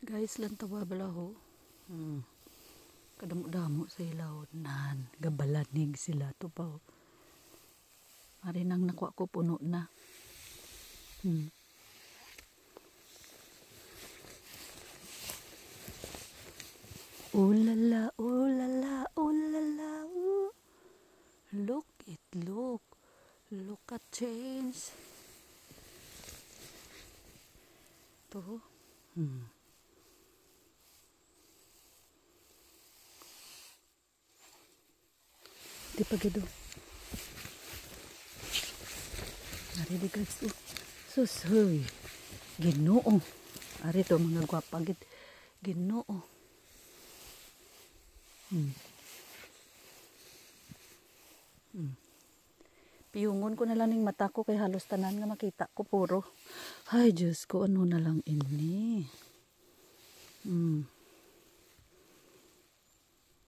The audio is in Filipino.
Guys, lantawa balaho. Kadamo-damo sa ilaw. Nan, gabalanig sila. Ito pa. Ari nang nakuha ko puno na. Ulala, ulala, ulala. Look it, look. Look at change. Ito. Di pa gado. Ari di guys. Susoy. Ginoo. Ari to mga gwapagit. Ginoo. Piyungon ko na lang ng mata ko kay halos tanan nga makita ko puro. Ay Diyos ko, ano na lang ini.